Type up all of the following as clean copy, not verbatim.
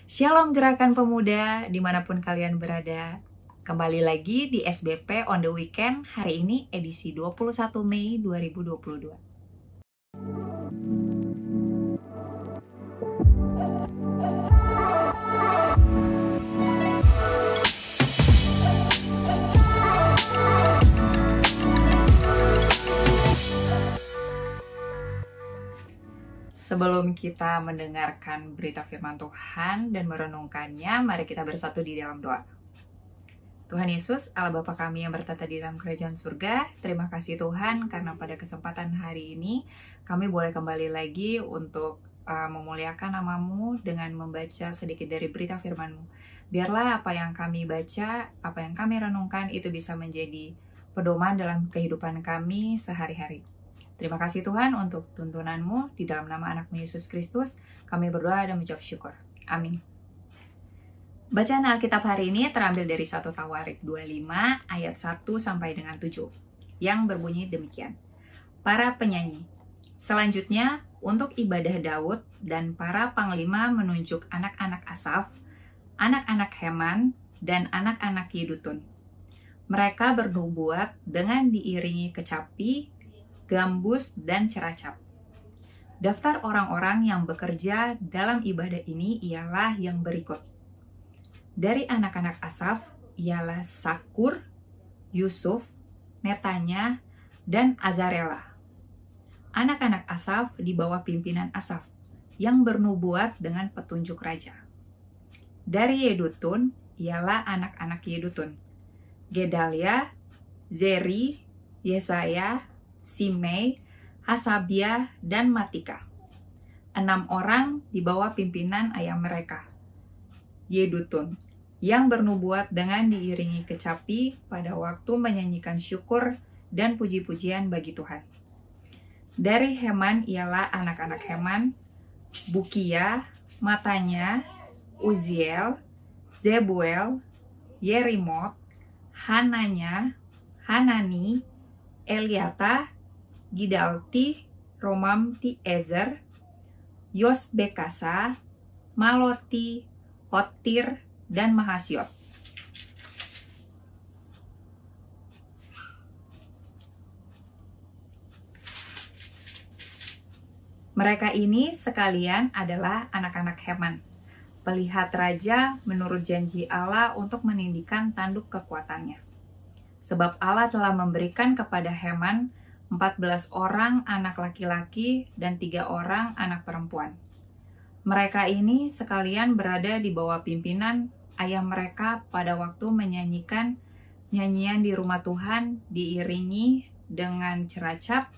Shalom Gerakan Pemuda, dimanapun kalian berada. Kembali lagi di SBP on the Weekend, hari ini edisi 21 Mei 2022. Sebelum kita mendengarkan berita firman Tuhan dan merenungkannya, mari kita bersatu di dalam doa. Tuhan Yesus, Allah Bapa kami yang bertata di dalam kerajaan surga, terima kasih Tuhan karena pada kesempatan hari ini kami boleh kembali lagi untuk memuliakan nama-Mu dengan membaca sedikit dari berita firman-Mu. Biarlah apa yang kami baca, apa yang kami renungkan itu bisa menjadi pedoman dalam kehidupan kami sehari-hari. Terima kasih Tuhan untuk tuntunan-Mu, di dalam nama anak-Mu Yesus Kristus, kami berdoa dan mengucap syukur. Amin. Bacaan Alkitab hari ini terambil dari 1 Tawarik 25 ayat 1 sampai dengan 7, yang berbunyi demikian. Para penyanyi. Selanjutnya, untuk ibadah Daud dan para panglima menunjuk anak-anak Asaf, anak-anak Heman, dan anak-anak Yedutun. Mereka bernubuat dengan diiringi kecapi, gambus, dan ceracap. Daftar orang-orang yang bekerja dalam ibadah ini ialah yang berikut. Dari anak-anak Asaf ialah Sakur, Yusuf, Netanya, dan Azarela. Anak-anak Asaf di bawah pimpinan Asaf, yang bernubuat dengan petunjuk raja. Dari Yedutun ialah anak-anak Yedutun, Gedalia, Zeri, Yesaya, Simei, Hasabia, dan Matika. 6 orang di bawah pimpinan ayah mereka, Yedutun, yang bernubuat dengan diiringi kecapi pada waktu menyanyikan syukur dan puji-pujian bagi Tuhan. Dari Heman ialah anak-anak Heman, Bukia, Matanya, Uziel, Zebuel, Yerimot, Hananya, Hanani, Eliata, Gidalti, Romamti Ezer, Yosbekasa, Maloti, Hotir, dan Mahasiot. Mereka ini sekalian adalah anak-anak Heman, pelihat raja menurut janji Allah untuk menindihkan tanduk kekuatannya. Sebab Allah telah memberikan kepada Heman 14 orang anak laki-laki dan 3 orang anak perempuan. Mereka ini sekalian berada di bawah pimpinan ayah mereka pada waktu menyanyikan nyanyian di rumah Tuhan diiringi dengan ceracap,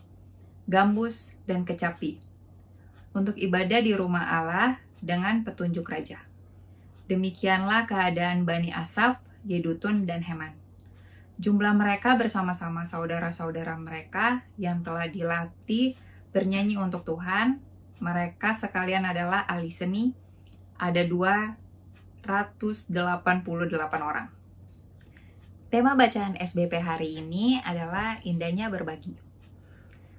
gambus, dan kecapi. Untuk ibadah di rumah Allah dengan petunjuk raja. Demikianlah keadaan Bani Asaf, Yedutun, dan Heman. Jumlah mereka bersama-sama saudara-saudara mereka yang telah dilatih bernyanyi untuk Tuhan. Mereka sekalian adalah ahli seni, ada 288 orang. Tema bacaan SBP hari ini adalah indahnya berbagi.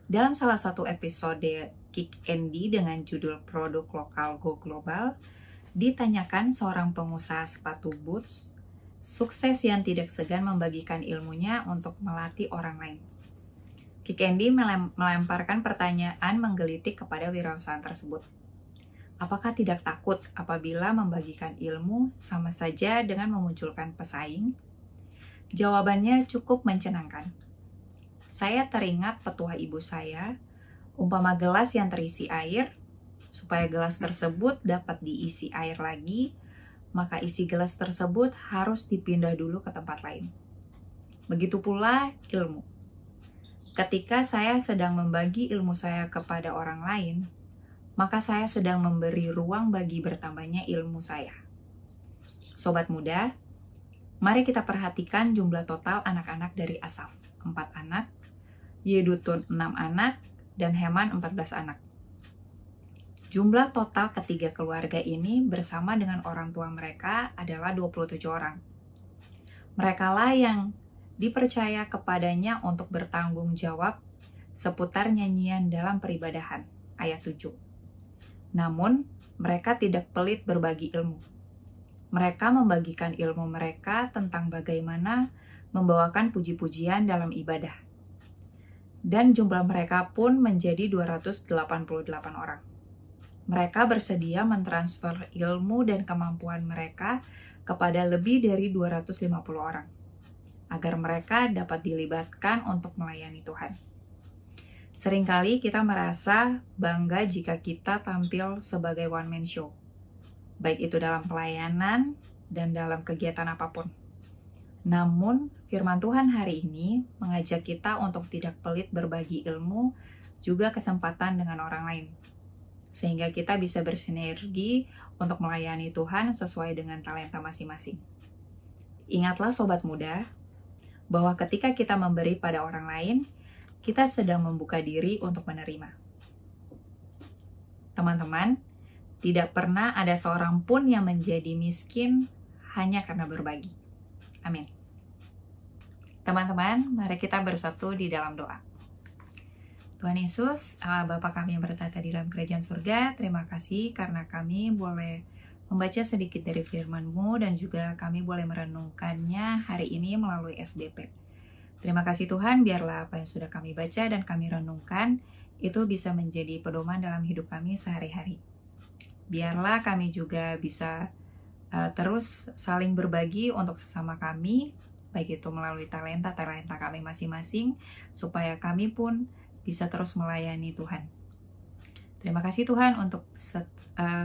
Dalam salah satu episode Kick Andy dengan judul Produk Lokal Go Global, ditanyakan seorang pengusaha sepatu boots sukses yang tidak segan membagikan ilmunya untuk melatih orang lain. Kick Andy melemparkan pertanyaan menggelitik kepada wirausahawan tersebut. Apakah tidak takut apabila membagikan ilmu sama saja dengan memunculkan pesaing? Jawabannya cukup mencenangkan. Saya teringat petua ibu saya, umpama gelas yang terisi air, supaya gelas tersebut dapat diisi air lagi, maka isi gelas tersebut harus dipindah dulu ke tempat lain. Begitu pula ilmu. Ketika saya sedang membagi ilmu saya kepada orang lain, maka saya sedang memberi ruang bagi bertambahnya ilmu saya. Sobat muda, mari kita perhatikan jumlah total anak-anak dari Asaf, 4 anak, Yedutun 6 anak, dan Heman 14 anak. Jumlah total ketiga keluarga ini bersama dengan orang tua mereka adalah 27 orang. Merekalah yang dipercaya kepadanya untuk bertanggung jawab seputar nyanyian dalam peribadahan, ayat 7. Namun, mereka tidak pelit berbagi ilmu. Mereka membagikan ilmu mereka tentang bagaimana membawakan puji-pujian dalam ibadah. Dan jumlah mereka pun menjadi 288 orang. Mereka bersedia mentransfer ilmu dan kemampuan mereka kepada lebih dari 250 orang, agar mereka dapat dilibatkan untuk melayani Tuhan. Seringkali kita merasa bangga jika kita tampil sebagai one-man show, baik itu dalam pelayanan dan dalam kegiatan apapun. Namun, firman Tuhan hari ini mengajak kita untuk tidak pelit berbagi ilmu, juga kesempatan dengan orang lain, sehingga kita bisa bersinergi untuk melayani Tuhan sesuai dengan talenta masing-masing. Ingatlah sobat muda, bahwa ketika kita memberi pada orang lain, kita sedang membuka diri untuk menerima. Teman-teman, tidak pernah ada seorang pun yang menjadi miskin hanya karena berbagi. Amin. Teman-teman, mari kita bersatu di dalam doa. Tuhan Yesus, Allah Bapa kami yang bertata di dalam kerajaan surga, terima kasih karena kami boleh membaca sedikit dari firman-Mu dan juga kami boleh merenungkannya hari ini melalui SBP. Terima kasih Tuhan, biarlah apa yang sudah kami baca dan kami renungkan itu bisa menjadi pedoman dalam hidup kami sehari-hari. Biarlah kami juga bisa terus saling berbagi untuk sesama kami, baik itu melalui talenta-talenta kami masing-masing, supaya kami pun bisa terus melayani Tuhan. Terima kasih Tuhan untuk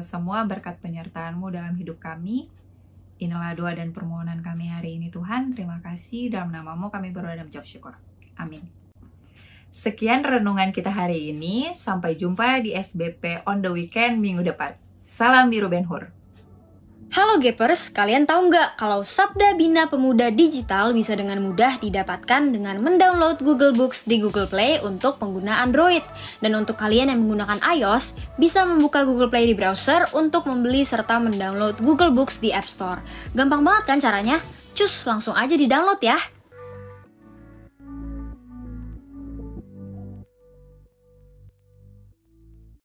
semua berkat penyertaan-Mu dalam hidup kami. Inilah doa dan permohonan kami hari ini Tuhan. Terima kasih, dalam nama-Mu kami berdoa dan mengucap syukur. Amin. Sekian renungan kita hari ini. Sampai jumpa di SBP on the weekend minggu depan. Salam biru Ben Hur. Halo Gapers, kalian tahu nggak kalau Sabda Bina Pemuda Digital bisa dengan mudah didapatkan dengan mendownload Google Books di Google Play untuk pengguna Android. Dan untuk kalian yang menggunakan iOS, bisa membuka Google Play di browser untuk membeli serta mendownload Google Books di App Store. Gampang banget kan caranya? Cus, langsung aja di-download ya!